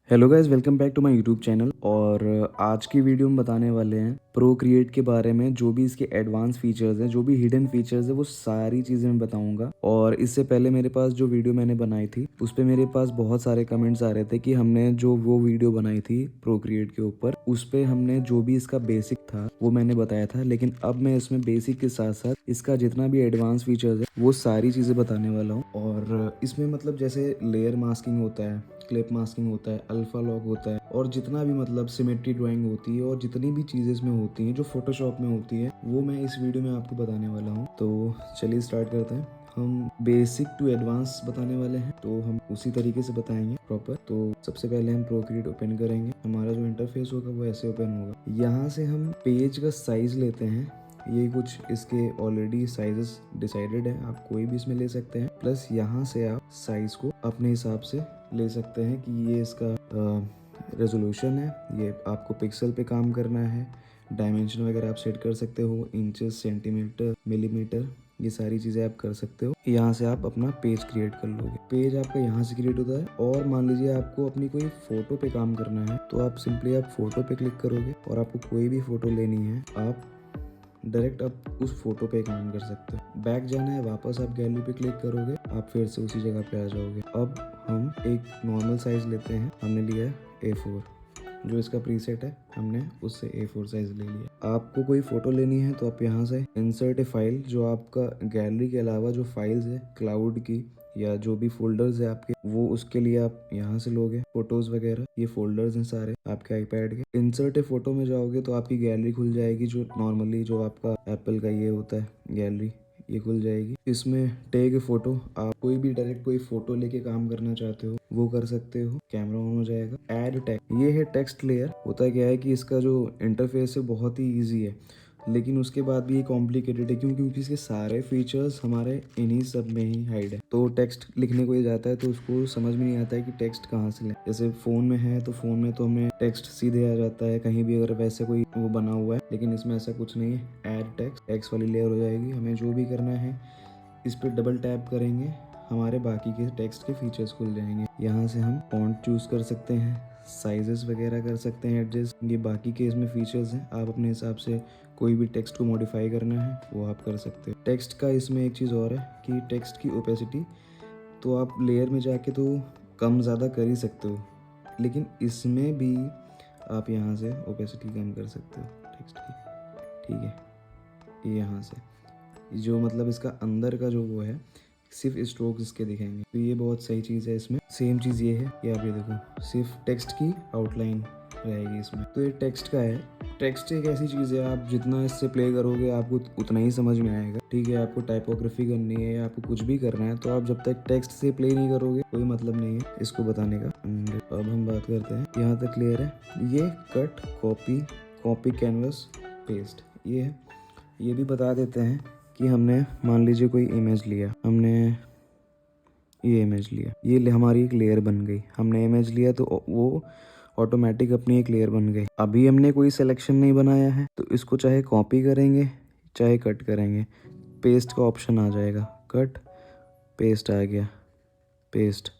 Hello guys, welcome back to my YouTube channel. और आज की वीडियो में बताने वाले हैं प्रोक्रिएट के बारे में। जो भी इसके एडवांस फीचर्स हैं, जो भी हिडन फीचर्स है, वो सारी चीज़ें मैं बताऊंगा। और इससे पहले मेरे पास जो वीडियो मैंने बनाई थी उस पर मेरे पास बहुत सारे कमेंट्स आ रहे थे कि हमने जो वो वीडियो बनाई थी प्रोक्रिएट के ऊपर, उस पर हमने जो भी इसका बेसिक था वो मैंने बताया था। लेकिन अब मैं इसमें बेसिक के साथ साथ इसका जितना भी एडवांस फीचर्स है वो सारी चीज़ें बताने वाला हूँ। और इसमें मतलब जैसे लेयर मास्किंग होता है, क्लिप मास्किंग होता है, अल्फा लॉक होता है, और जितना भी मतलब सिमेट्री ड्राइंग होती है और जितनी भी चीज़ें इसमें होती हैं जो फोटोशॉप में होती है, वो मैं इस वीडियो में आपको बताने वाला हूँ। तो चलिए स्टार्ट करते हैं। हम बेसिक टू एडवांस बताने वाले हैं, तो हम उसी तरीके से बताएंगे प्रॉपर। तो सबसे पहले हम प्रोक्रिएट ओपन करेंगे। हमारा जो इंटरफेस होगा वो ऐसे ओपन होगा। यहाँ से हम पेज का साइज लेते हैं। ये कुछ इसके ऑलरेडी साइजेस डिसाइडेड है, आप कोई भी इसमें ले सकते हैं। प्लस यहाँ से आप साइज को अपने हिसाब से ले सकते हैं कि ये इसका रेजोल्यूशन है, ये आपको पिक्सल पे काम करना है। डायमेंशन वगैरह आप सेट कर सकते हो, इंचेस, सेंटीमीटर, मिलीमीटर, ये सारी चीज़ें आप कर सकते हो। यहाँ से आप अपना पेज क्रिएट कर लोगे। पेज आपका यहाँ से क्रिएट होता है। और मान लीजिए आपको अपनी कोई फोटो पे काम करना है, तो आप सिंपली आप फोटो पे क्लिक करोगे और आपको कोई भी फोटो लेनी है, आप डायरेक्ट आप उस फोटो पे काम कर सकते हो। बैक जाना है, वापस आप गैलरी पे क्लिक करोगे, आप फिर से उसी जगह पे आ जाओगे। अब हम एक नॉर्मल साइज लेते हैं। हमने लिया A4, जो इसका प्रीसेट है, हमने उससे A4 साइज ले लिया। आपको कोई फोटो लेनी है तो आप यहाँ से इंसर्ट ए फाइल, जो आपका गैलरी के अलावा जो फाइल्स है क्लाउड की या जो भी फोल्डर्स है आपके, वो उसके लिए आप यहाँ से लोगे। फोटोज वगैरह ये फोल्डर्स हैं सारे आपके आईपैड के। इंसर्ट ए फोटो में जाओगे तो आपकी गैलरी खुल जाएगी, जो नॉर्मली जो आपका एप्पल का ये होता है गैलरी, ये खुल जाएगी। इसमें टेक फोटो, आप कोई भी डायरेक्ट कोई फोटो लेके काम करना चाहते हो वो कर सकते हो। कैमरा ऑन हो जाएगा। ऐड टेक्स्ट, ये है टेक्स्ट लेयर। होता क्या है कि इसका जो इंटरफेस है बहुत ही इजी है, लेकिन उसके बाद भी ये कॉम्प्लिकेटेड है। क्योंकि इसके सारे फीचर्स हमारे इन्हीं सब में ही हाइड है। तो टेक्स्ट लिखने को ये जाता है तो उसको समझ में नहीं आता है कि टेक्स्ट कहाँ से लें। जैसे फ़ोन में है तो फ़ोन में तो हमें टेक्स्ट सीधे आ जाता है कहीं भी अगर वैसे कोई वो बना हुआ है, लेकिन इसमें ऐसा कुछ नहीं है। ऐड टेक्स्ट, टेक्स्ट वाली लेयर हो जाएगी। हमें जो भी करना है इस पर डबल टैप करेंगे, हमारे बाकी के टेक्स्ट के फीचर्स खुल जाएंगे। यहाँ से हम फॉन्ट चूज कर सकते हैं, साइजेस वगैरह कर सकते हैं एडजस्ट। ये बाकी के इसमें फीचर्स हैं, आप अपने हिसाब से कोई भी टेक्स्ट को मॉडिफाई करना है वो आप कर सकते हो। टेक्स्ट का इसमें एक चीज़ और है कि टेक्स्ट की ओपेसिटी तो आप लेयर में जाके तो कम ज़्यादा कर ही सकते हो, लेकिन इसमें भी आप यहाँ से ओपेसिटी कम कर सकते हो टेक्स्ट की। ठीक है, ये यहाँ से जो मतलब इसका अंदर का जो वो है, सिर्फ स्ट्रोक्स इसके दिखेंगे, तो ये बहुत सही चीज़ है। इसमें सेम चीज़ ये है कि आप ये देखो, सिर्फ टेक्स्ट की आउटलाइन रहेगी इसमें। तो ये टेक्स्ट का है। टेक्स्ट एक ऐसी चीज़ है, आप जितना इससे प्ले करोगे आपको उतना ही समझ में आएगा। ठीक है, आपको टाइपोग्राफी करनी है या आपको कुछ भी करना है, तो आप जब तक टेक्स्ट से प्ले नहीं करोगे कोई मतलब नहीं है इसको बताने का। अब हम बात करते हैं, यहाँ तक क्लियर है। ये cut, copy, copy canvas, paste, ये है। ये भी बता देते हैं कि हमने मान लीजिए कोई इमेज लिया, हमने ये इमेज लिया, ये हमारी एक लेयर बन गई। हमने इमेज लिया तो वो ऑटोमेटिक अपनी एक लेयर बन गई। अभी हमने कोई सिलेक्शन नहीं बनाया है, तो इसको चाहे कॉपी करेंगे चाहे कट करेंगे, पेस्ट का ऑप्शन आ जाएगा। कट, पेस्ट आ गया, पेस्ट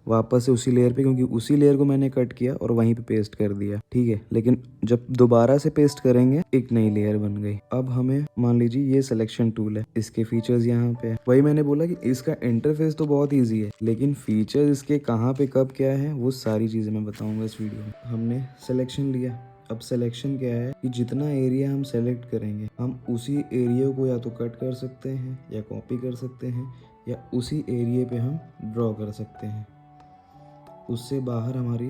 वापस से उसी लेयर पे, क्योंकि उसी लेयर को मैंने कट किया और वहीं पे पेस्ट कर दिया। ठीक है, लेकिन जब दोबारा से पेस्ट करेंगे एक नई लेयर बन गई। अब हमें मान लीजिए ये सिलेक्शन टूल है, इसके फीचर्स यहाँ पे है। वही मैंने बोला कि इसका इंटरफेस तो बहुत ईजी है, लेकिन फीचर्स इसके कहाँ पे कब क्या है वो सारी चीजें मैं बताऊंगा इस वीडियो में। हमने सिलेक्शन लिया। अब सिलेक्शन क्या है कि जितना एरिया हम सेलेक्ट करेंगे, हम उसी एरिया को या तो कट कर सकते हैं या कॉपी कर सकते हैं, या उसी एरिया पे हम ड्रॉ कर सकते हैं। उससे बाहर हमारी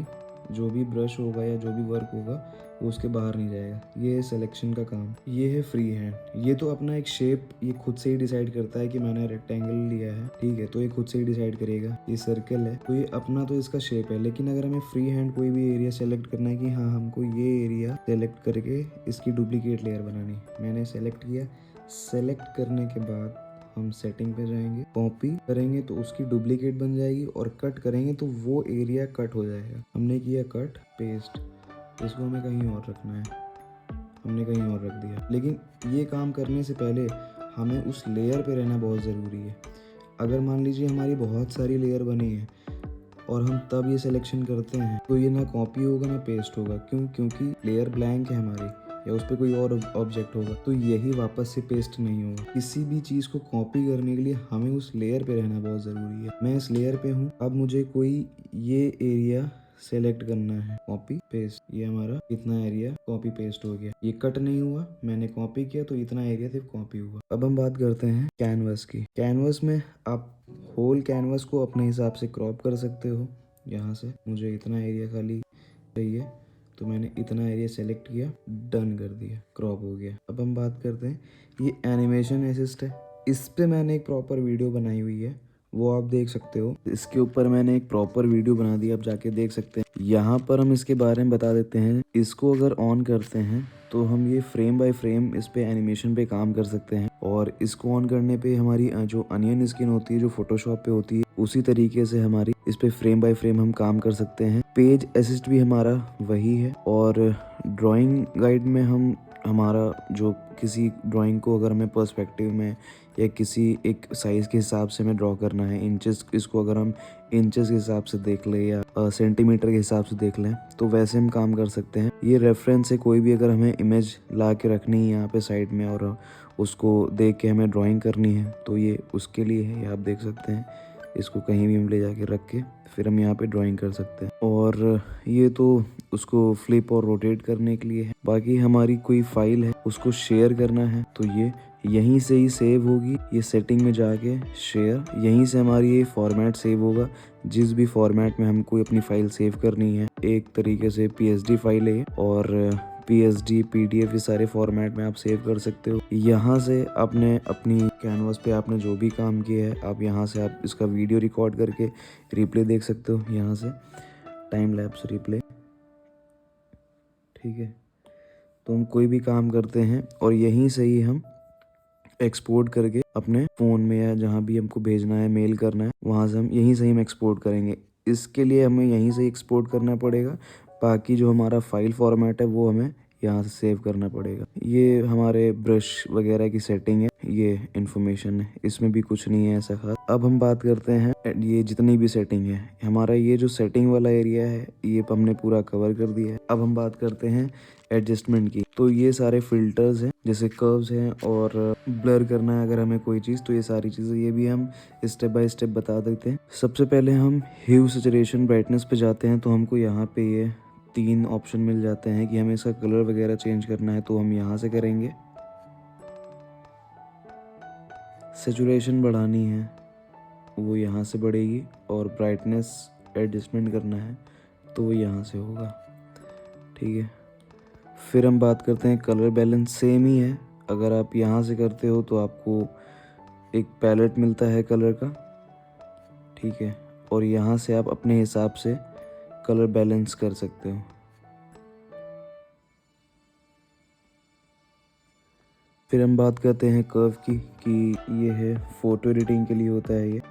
जो भी ब्रश होगा या जो भी वर्क होगा वो उसके बाहर नहीं जाएगा। ये है सिलेक्शन का काम। ये है फ्री हैंड। ये तो अपना एक शेप ये खुद से ही डिसाइड करता है कि मैंने रेक्टेंगल लिया है, ठीक है, तो ये खुद से ही डिसाइड करेगा। ये सर्कल है तो ये अपना तो इसका शेप है, लेकिन अगर हमें फ्री हैंड कोई भी एरिया सेलेक्ट करना है कि हाँ हमको ये एरिया सेलेक्ट करके इसकी डुप्लीकेट लेयर बनानी, मैंने सेलेक्ट किया। सेलेक्ट करने के बाद हम सेटिंग पे जाएंगे, कॉपी करेंगे तो उसकी डुप्लीकेट बन जाएगी, और कट करेंगे तो वो एरिया कट हो जाएगा। हमने किया कट, पेस्ट, इसको हमें कहीं और रखना है, हमने कहीं और रख दिया। लेकिन ये काम करने से पहले हमें उस लेयर पे रहना बहुत ज़रूरी है। अगर मान लीजिए हमारी बहुत सारी लेयर बनी है और हम तब ये सिलेक्शन करते हैं तो ये ना कॉपी होगा ना पेस्ट होगा। क्यों? क्योंकि लेयर ब्लैंक है हमारी, या उस पर कोई और ऑब्जेक्ट होगा तो यही वापस से पेस्ट नहीं होगा। किसी भी चीज़ को कॉपी करने के लिए हमें उस लेयर पे रहना बहुत ज़रूरी है। मैं इस लेयर पे हूँ, अब मुझे कोई ये एरिया सेलेक्ट करना है, कॉपी पेस्ट। ये हमारा इतना एरिया कॉपी पेस्ट हो गया, ये कट नहीं हुआ, मैंने कॉपी किया तो इतना एरिया सिर्फ कॉपी हुआ। अब हम बात करते हैं कैनवस की। कैनवस में आप होल कैनवस को अपने हिसाब से क्रॉप कर सकते हो। यहाँ से मुझे इतना एरिया खाली चाहिए तो मैंने इतना एरिया सेलेक्ट किया, डन कर दिया, क्रॉप हो गया। अब हम बात करते हैं, ये एनिमेशन असिस्ट है, इस पे मैंने एक प्रॉपर वीडियो बनाई हुई है, वो आप देख सकते हो। इसके ऊपर मैंने एक प्रॉपर वीडियो बना दी, आप जाके देख सकते हैं। यहाँ पर हम इसके बारे में बता देते हैं। इसको अगर ऑन करते हैं तो हम ये फ्रेम बाय फ्रेम इस पे एनिमेशन पे काम कर सकते हैं। और इसको ऑन करने पे हमारी जो अनियन स्किन होती है, जो फोटोशॉप पे होती है, उसी तरीके से हमारी इस पे फ्रेम बाय फ्रेम हम काम कर सकते हैं। पेज असिस्ट भी हमारा वही है। और ड्राइंग गाइड में हम हमारा जो किसी ड्राइंग को अगर हमें पर्सपेक्टिव में या किसी एक साइज़ के हिसाब से हमें ड्रॉ करना है, इंचेस, इसको अगर हम इंचेस के हिसाब से देख लें या सेंटीमीटर के हिसाब से देख लें तो वैसे हम काम कर सकते हैं। ये रेफरेंस है, कोई भी अगर हमें इमेज ला के रखनी है यहाँ पे साइड में और उसको देख के हमें ड्राइंग करनी है तो ये उसके लिए है। ये आप देख सकते हैं, इसको कहीं भी हम ले जाके रख के फिर हम यहाँ पे ड्राइंग कर सकते हैं। और ये तो उसको फ्लिप और रोटेट करने के लिए है। बाकी हमारी कोई फाइल है, उसको शेयर करना है तो ये यहीं से ही सेव होगी। ये सेटिंग में जाके शेयर, यहीं से हमारी ये फॉर्मेट सेव होगा। जिस भी फॉर्मेट में हमको अपनी फाइल सेव करनी है, एक तरीके से PSD फाइल है और PSD, PDF, ये सारे फॉर्मेट में आप सेव कर सकते हो। यहाँ से आपने अपनी कैनवास पे आपने जो भी काम किया है, आप यहाँ से आप इसका वीडियो रिकॉर्ड करके रिप्ले देख सकते हो। यहाँ से टाइम लैप्स रिप्ले, ठीक है। तो हम कोई भी काम करते हैं और यहीं से ही हम एक्सपोर्ट करके अपने फ़ोन में या जहाँ भी हमको भेजना है, मेल करना है, वहाँ से हम यहीं से ही हम एक्सपोर्ट करेंगे। इसके लिए हमें यहीं से एक्सपोर्ट करना पड़ेगा। बाकी जो हमारा फाइल फॉर्मेट है वो हमें यहाँ से सेव करना पड़ेगा। ये हमारे ब्रश वगैरह की सेटिंग है, ये इन्फॉर्मेशन है, इसमें भी कुछ नहीं है ऐसा खास। अब हम बात करते हैं ये जितनी भी सेटिंग है, हमारा ये जो सेटिंग वाला एरिया है ये हमने पूरा कवर कर दिया है। अब हम बात करते हैं एडजस्टमेंट की। तो ये सारे फिल्टर्स हैं, जैसे कर्व्स हैं और ब्लर करना है अगर हमें कोई चीज़, तो ये सारी चीज़ें ये भी हम स्टेप बाय स्टेप बता देते हैं। सबसे पहले हम ह्यू, सैचुरेशन, ब्राइटनेस पे जाते हैं तो हमको यहाँ पे ये 3 ऑप्शन मिल जाते हैं कि हमें इसका कलर वगैरह चेंज करना है तो हम यहाँ से करेंगे। सैचुरेशन बढ़ानी है वो यहाँ से बढ़ेगी और ब्राइटनेस एडजस्टमेंट करना है तो वो यहाँ से होगा, ठीक है। फिर हम बात करते हैं कलर बैलेंस, सेम ही है। अगर आप यहाँ से करते हो तो आपको एक पैलेट मिलता है कलर का, ठीक है, और यहाँ से आप अपने हिसाब से कलर बैलेंस कर सकते हो। फिर हम बात करते हैं कर्व की कि ये है फोटो एडिटिंग के लिए होता है, ये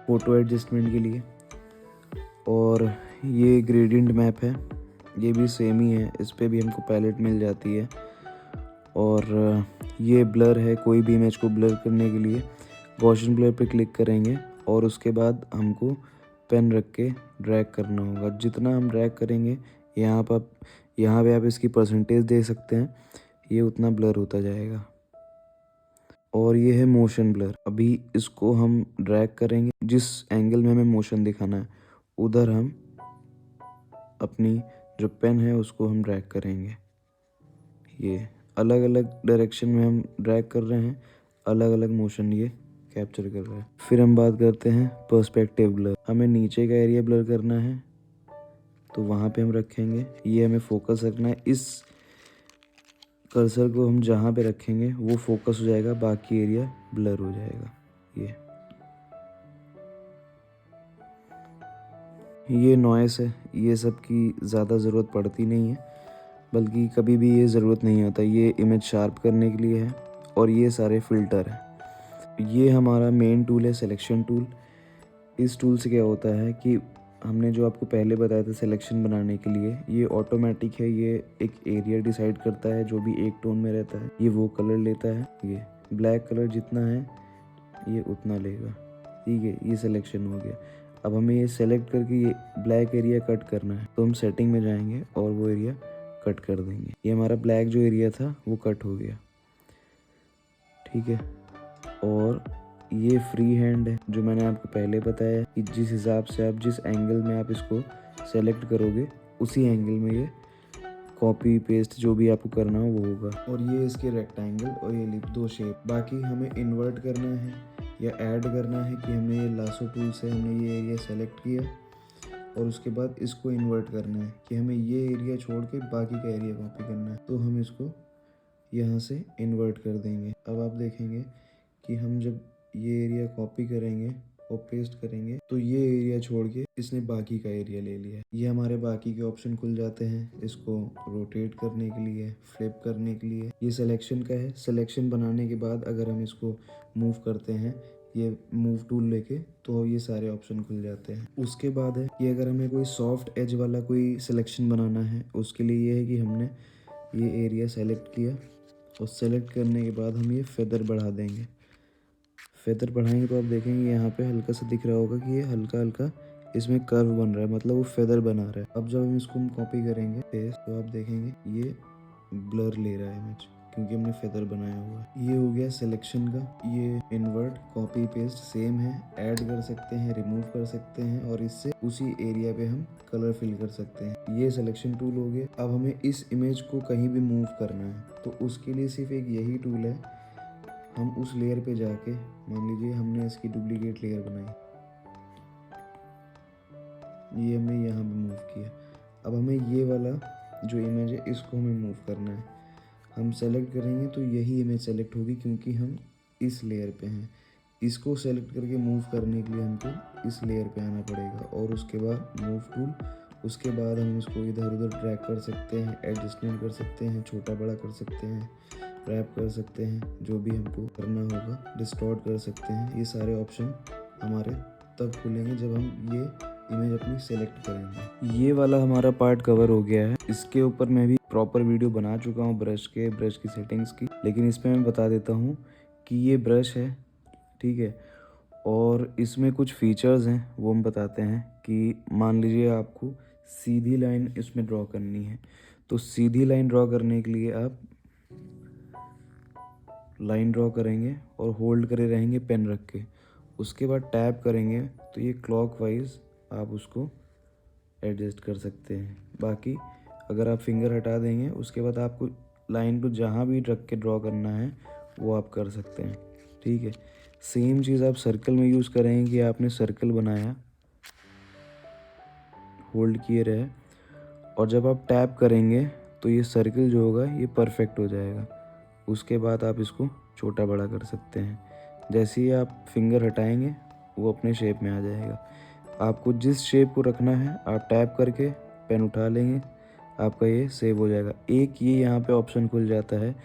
फोटो एडजस्टमेंट के लिए। और ये ग्रेडियंट मैप है, ये भी सेम ही है, इस पे भी हमको पैलेट मिल जाती है। और ये ब्लर है, कोई भी इमेज को ब्लर करने के लिए गॉसियन ब्लर पे क्लिक करेंगे और उसके बाद हमको पेन रख के ड्रैग करना होगा। जितना हम ड्रैग करेंगे यहाँ पे आप इसकी परसेंटेज दे सकते हैं, ये उतना ब्लर होता जाएगा। और ये है मोशन ब्लर, अभी इसको हम ड्रैग करेंगे, जिस एंगल में हमें मोशन दिखाना है उधर हम अपनी जो पेन है उसको हम ड्रैग करेंगे। ये अलग अलग डायरेक्शन में हम ड्रैग कर रहे हैं, अलग अलग मोशन ये कैप्चर कर रहा है। फिर हम बात करते हैं पर्सपेक्टिव ब्लर। हमें नीचे का एरिया ब्लर करना है तो वहाँ पे हम रखेंगे, ये हमें फोकस रखना है। इस कर्सर को हम जहाँ पे रखेंगे वो फोकस हो जाएगा, बाकी एरिया ब्लर हो जाएगा। ये नॉइस है, ये सब की ज़्यादा ज़रूरत पड़ती नहीं है, बल्कि कभी भी ये ज़रूरत नहीं होता। ये इमेज शार्प करने के लिए है। और ये सारे फ़िल्टर हैं। ये हमारा मेन टूल है, सिलेक्शन टूल। इस टूल से क्या होता है कि हमने जो आपको पहले बताया था सिलेक्शन बनाने के लिए, ये ऑटोमेटिक है। ये एक एरिया डिसाइड करता है जो भी एक टोन में रहता है, ये वो कलर लेता है। ये ब्लैक कलर जितना है ये उतना लेगा, ठीक है, ये सिलेक्शन हो गया। अब हमें ये सेलेक्ट करके ये ब्लैक एरिया कट करना है, तो हम सेटिंग में जाएंगे और वो एरिया कट कर देंगे। ये हमारा ब्लैक जो एरिया था वो कट हो गया, ठीक है। और ये फ्री हैंड है, जो मैंने आपको पहले बताया कि जिस हिसाब से आप जिस एंगल में आप इसको सेलेक्ट करोगे उसी एंगल में ये कॉपी पेस्ट जो भी आपको करना हो वो होगा। और ये इसके रेक्टेंगल और ये लिप 2 शेप। बाकी हमें इन्वर्ट करना है या ऐड करना है कि हमने ये लासो टूल से हमने ये एरिया सेलेक्ट किया और उसके बाद इसको इन्वर्ट करना है कि हमें ये एरिया छोड़ के बाकी का एरिया कॉपी करना है। तो हम इसको यहाँ से इन्वर्ट कर देंगे। अब आप देखेंगे कि हम जब ये एरिया कॉपी करेंगे और पेस्ट करेंगे तो ये एरिया छोड़ के इसने बाकी का एरिया ले लिया। ये हमारे बाकी के ऑप्शन खुल जाते हैं इसको रोटेट करने के लिए, फ्लिप करने के लिए। ये सिलेक्शन का है। सिलेक्शन बनाने के बाद अगर हम इसको मूव करते हैं ये मूव टूल लेके तो ये सारे ऑप्शन खुल जाते हैं। उसके बाद है कि अगर हमें कोई सॉफ्ट एज वाला कोई सिलेक्शन बनाना है, उसके लिए ये है कि हमने ये एरिया सेलेक्ट किया और सेलेक्ट करने के बाद हम ये फेदर बढ़ा देंगे। फेदर बढ़ाएंगे तो आप देखेंगे यहाँ पे हल्का सा दिख रहा होगा कि ये हल्का हल्का इसमें कर्व बन रहा है, मतलब वो फेदर बना रहा है। अब जब हम इसको कॉपी करेंगे पेस्ट तो आप देखेंगे ये ब्लर ले रहा है इमेज, क्योंकि हमने फेदर बनाया हुआ है। ये हो गया सिलेक्शन का। ये इन्वर्ट कॉपी पेस्ट सेम है, ऐड कर सकते हैं, रिमूव कर सकते हैं और इससे उसी एरिया पे हम कलर फिल कर सकते हैं। ये सिलेक्शन टूल हो गया। अब हमें इस इमेज को कहीं भी मूव करना है तो उसके लिए सिर्फ एक यही टूल है। हम उस लेयर पे जाके मान लीजिए हमने इसकी डुप्लीकेट लेयर बनाई, ये हमने यहाँ पे मूव किया। अब हमें ये वाला जो इमेज है इसको हमें मूव करना है। हम सेलेक्ट करेंगे तो यही इमेज सेलेक्ट होगी क्योंकि हम इस लेयर पे हैं। इसको सेलेक्ट करके मूव करने के लिए हमको इस लेयर पे आना पड़ेगा और उसके बाद मूव टूल। उसके बाद हम इसको इधर उधर ड्रैग कर सकते हैं, एडजस्टमेंट कर सकते हैं, छोटा बड़ा कर सकते हैं, रैप कर सकते हैं, जो भी हमको करना होगा, डिस्टॉर्ट कर सकते हैं। ये सारे ऑप्शन हमारे तब खुलेंगे जब हम ये इमेज अपनी सेलेक्ट करेंगे। ये वाला हमारा पार्ट कवर हो गया है। इसके ऊपर मैं भी प्रॉपर वीडियो बना चुका हूँ ब्रश की सेटिंग्स की, लेकिन इसमें मैं बता देता हूँ कि ये ब्रश है, ठीक है। और इसमें कुछ फीचर्स हैं वो हम बताते हैं कि मान लीजिए आपको सीधी लाइन इसमें ड्रॉ करनी है, तो सीधी लाइन ड्रॉ करने के लिए आप लाइन ड्रॉ करेंगे और होल्ड करे रहेंगे पेन रख के। उसके बाद टैप करेंगे तो ये क्लॉकवाइज आप उसको एडजस्ट कर सकते हैं। बाकी अगर आप फिंगर हटा देंगे उसके बाद आपको लाइन को जहाँ भी रख के ड्रॉ करना है वो आप कर सकते हैं, ठीक है। सेम चीज़ आप सर्कल में यूज़ करेंगे कि आपने सर्कल बनाया, होल्ड किए रहे और जब आप टैप करेंगे तो ये सर्कल जो होगा ये परफेक्ट हो जाएगा। उसके बाद आप इसको छोटा बड़ा कर सकते हैं। जैसे ही आप फिंगर हटाएंगे वो अपने शेप में आ जाएगा। आपको जिस शेप को रखना है आप टैप करके पेन उठा लेंगे, आपका ये सेव हो जाएगा। एक ये यहाँ पे ऑप्शन खुल जाता है,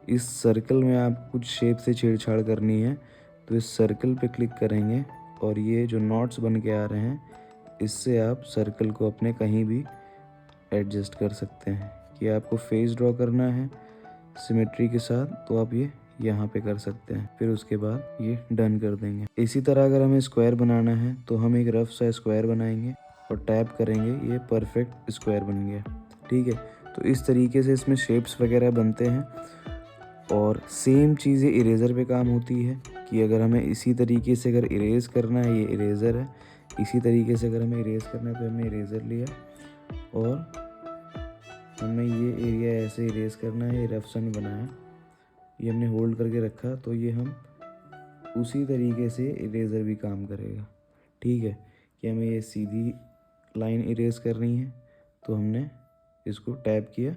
इस सर्कल में आप कुछ शेप से छेड़छाड़ करनी है तो इस सर्कल पे क्लिक करेंगे और ये जो नॉट्स बन के आ रहे हैं इससे आप सर्कल को अपने कहीं भी एडजस्ट कर सकते हैं। कि आपको फेस ड्रॉ करना है सिमेट्री के साथ तो आप ये यहाँ पे कर सकते हैं, फिर उसके बाद ये डन कर देंगे। इसी तरह अगर हमें स्क्वायर बनाना है तो हम एक रफ सा स्क्वायर बनाएंगे और टैप करेंगे, ये परफेक्ट स्क्वायर बन गया, ठीक है। तो इस तरीके से इसमें शेप्स वगैरह बनते हैं। और सेम चीज़ें इरेज़र पे काम होती है कि अगर हमें इसी तरीके से अगर इरेज करना है, ये इरेज़र है, इसी तरीके से अगर हमें इरेज करना है तो हमने इरेज़र लिया और हमें ये एरिया ऐसे इरेज करना है। ये रफ सा नहीं बनाया, ये हमने होल्ड करके रखा तो ये हम उसी तरीके से इरेज़र भी काम करेगा, ठीक है। कि हमें ये सीधी लाइन इरेज करनी है तो हमने इसको टैप किया,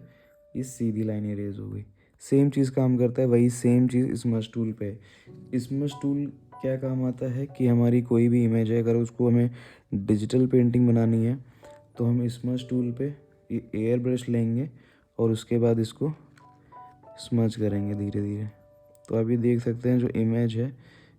ये सीधी लाइन इरेज हो गई। सेम चीज़ काम करता है, वही सेम चीज़ स्मश टूल पे है। स्मश टूल क्या काम आता है कि हमारी कोई भी इमेज है अगर उसको हमें डिजिटल पेंटिंग बनानी है तो हम स्मश टूल पे एयर ब्रश लेंगे और उसके बाद इसको स्मच करेंगे धीरे धीरे। तो आप ये देख सकते हैं जो इमेज है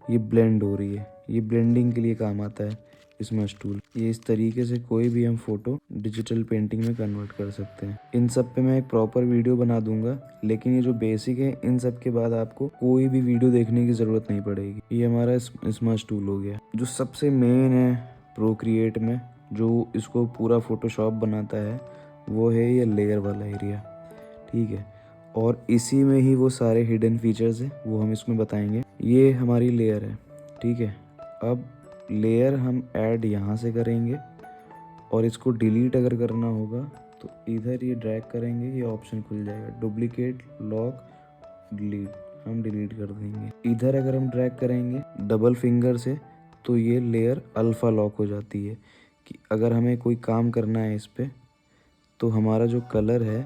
ये ब्लेंड हो रही है, ये ब्लेंडिंग के लिए काम आता है स्मश टूल। ये इस तरीके से कोई भी हम फोटो डिजिटल पेंटिंग में कन्वर्ट कर सकते हैं। इन सब पे मैं एक प्रॉपर वीडियो बना दूंगा, लेकिन ये जो बेसिक है इन सब के बाद आपको कोई भी वीडियो देखने की जरूरत नहीं पड़ेगी। ये हमारा स्मश टूल हो गया। जो सबसे मेन है प्रोक्रिएट में, जो इसको पूरा फोटोशॉप बनाता है, वो है ये लेयर वाला एरिया। ठीक है, और इसी में ही वो सारे हिडन फीचर्स हैं, वो हम इसमें बताएंगे। ये हमारी लेयर है। ठीक है, अब लेयर हम ऐड यहाँ से करेंगे और इसको डिलीट अगर करना होगा तो इधर ये ड्रैग करेंगे, ये ऑप्शन खुल जाएगा डुप्लीकेट लॉक डिलीट, हम डिलीट कर देंगे। इधर अगर हम ड्रैग करेंगे डबल फिंगर से तो ये लेयर अल्फ़ा लॉक हो जाती है कि अगर हमें कोई काम करना है इस पे तो हमारा जो कलर है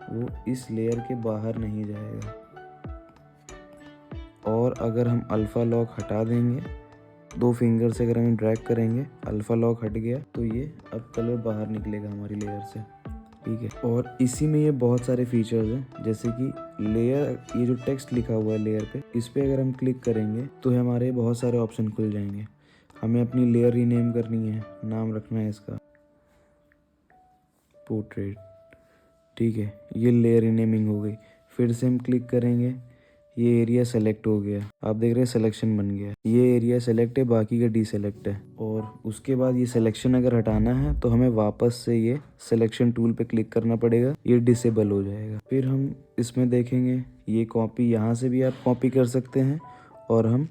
वो इस लेयर के बाहर नहीं जाएगा। और अगर हम अल्फ़ा लॉक हटा देंगे, 2 फिंगर से अगर हम ड्रैग करेंगे, अल्फ़ा लॉक हट गया तो ये अब कलर बाहर निकलेगा हमारी लेयर से। ठीक है, और इसी में ये बहुत सारे फीचर्स हैं, जैसे कि लेयर, ये जो टेक्स्ट लिखा हुआ है लेयर पे, इस पे अगर हम क्लिक करेंगे तो हमारे बहुत सारे ऑप्शन खुल जाएंगे। हमें अपनी लेयर रीनेम करनी है, नाम रखना है इसका पोर्ट्रेट। ठीक है, ये लेयर रीनेमिंग हो गई। फिर से हम क्लिक करेंगे, ये एरिया सेलेक्ट हो गया, आप देख रहे हैं सिलेक्शन बन गया। ये एरिया सेलेक्ट है, बाकी का डीसेलेक्ट है। और उसके बाद ये सिलेक्शन अगर हटाना है तो हमें वापस से ये सिलेक्शन टूल पे क्लिक करना पड़ेगा, ये डिसेबल हो जाएगा। फिर हम इसमें देखेंगे ये कॉपी, यहाँ से भी आप कॉपी कर सकते हैं और हम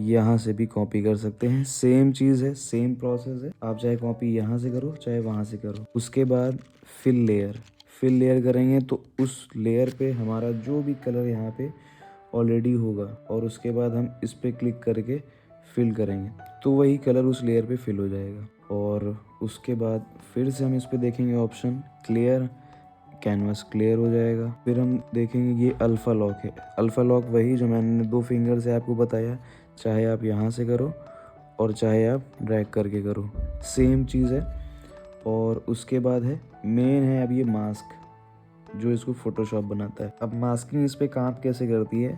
यहाँ से भी कॉपी कर सकते हैं। सेम चीज़ है, सेम प्रोसेस है, आप चाहे कॉपी यहाँ से करो चाहे वहाँ से करो। उसके बाद फिल लेयर करेंगे तो उस लेयर पे हमारा जो भी कलर यहाँ पे ऑलरेडी होगा और उसके बाद हम इस पे क्लिक करके फिल करेंगे तो वही कलर उस लेयर पे फिल हो जाएगा। और उसके बाद फिर से हम इस पे देखेंगे ऑप्शन क्लियर, कैनवास क्लियर हो जाएगा। फिर हम देखेंगे ये अल्फ़ा लॉक है। अल्फ़ा लॉक वही जो मैंने 2 फिंगर से आपको बताया, चाहे आप यहाँ से करो और चाहे आप ड्रैग करके करो, सेम चीज़ है। और उसके बाद है मेन है अब ये मास्क, जो इसको फोटोशॉप बनाता है। अब मास्किंग इस पे काम कैसे करती है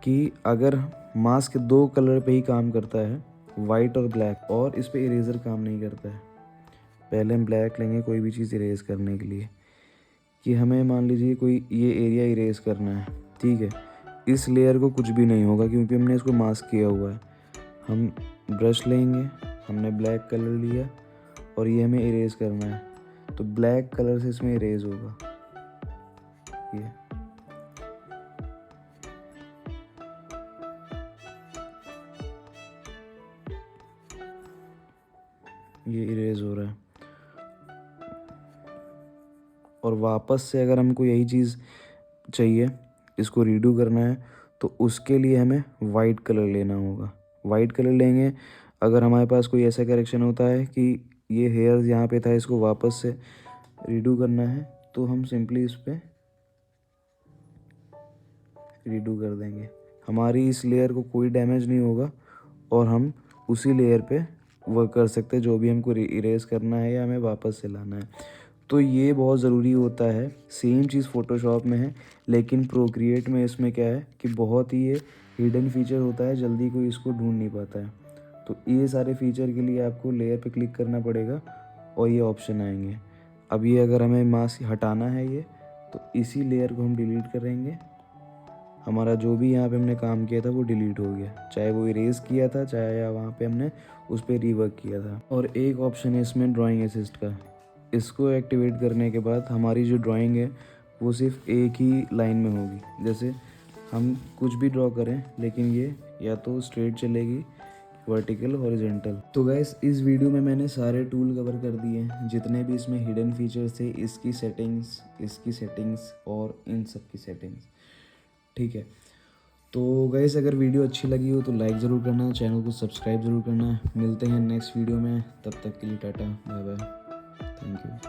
कि अगर मास्क 2 कलर पे ही काम करता है, वाइट और ब्लैक, और इस पे इरेजर काम नहीं करता है। पहले हम ब्लैक लेंगे कोई भी चीज़ इरेज करने के लिए, कि हमें मान लीजिए कोई ये एरिया इरेज करना है। ठीक है, इस लेयर को कुछ भी नहीं होगा क्योंकि हमने इसको मास्क किया हुआ है। हम ब्रश लेंगे, हमने ब्लैक कलर लिया और ये हमें इरेज करना है तो ब्लैक कलर से इसमें इरेज होगा। ये इरेज हो रहा है। और वापस से अगर हमको यही चीज़ चाहिए, इसको रीडू करना है, तो उसके लिए हमें वाइट कलर लेना होगा। वाइट कलर लेंगे, अगर हमारे पास कोई ऐसा करेक्शन होता है कि ये हेयर्स यहाँ पे था, इसको वापस से रीडू करना है, तो हम सिंपली इस पर रीडू कर देंगे। हमारी इस लेयर को कोई डैमेज नहीं होगा और हम उसी लेयर पे वर्क कर सकते हैं, जो भी हमको इरेज करना है या हमें वापस से लाना है। तो ये बहुत ज़रूरी होता है। सेम चीज़ फ़ोटोशॉप में है, लेकिन प्रोक्रिएट में इसमें क्या है कि बहुत ही ये हिडन फीचर होता है, जल्दी कोई इसको ढूंढ नहीं पाता है। तो ये सारे फीचर के लिए आपको लेयर पे क्लिक करना पड़ेगा और ये ऑप्शन आएंगे। अब ये अगर हमें मास्क हटाना है ये, तो इसी लेयर को हम डिलीट करेंगे, हमारा जो भी यहाँ पे हमने काम किया था वो डिलीट हो गया, चाहे वो इरेज किया था चाहे या वहाँ पे हमने उस पर रीवर्क किया था। और एक ऑप्शन है इसमें ड्राइंग असिस्ट का, इसको एक्टिवेट करने के बाद हमारी जो ड्राइंग है वो सिर्फ एक ही लाइन में होगी। जैसे हम कुछ भी ड्रॉ करें, लेकिन ये या तो स्ट्रेट चलेगी, वर्टिकल, हॉरिजॉन्टल। तो गाइस इस वीडियो में मैंने सारे टूल कवर कर दिए हैं, जितने भी इसमें हिडन फीचर्स थे, इसकी सेटिंग्स और इन सब की सेटिंग्स। ठीक है, तो गाइस अगर वीडियो अच्छी लगी हो तो लाइक ज़रूर करना, चैनल को सब्सक्राइब ज़रूर करना। मिलते हैं नेक्स्ट वीडियो में, तब तक के लिए tata bye bye, thank you.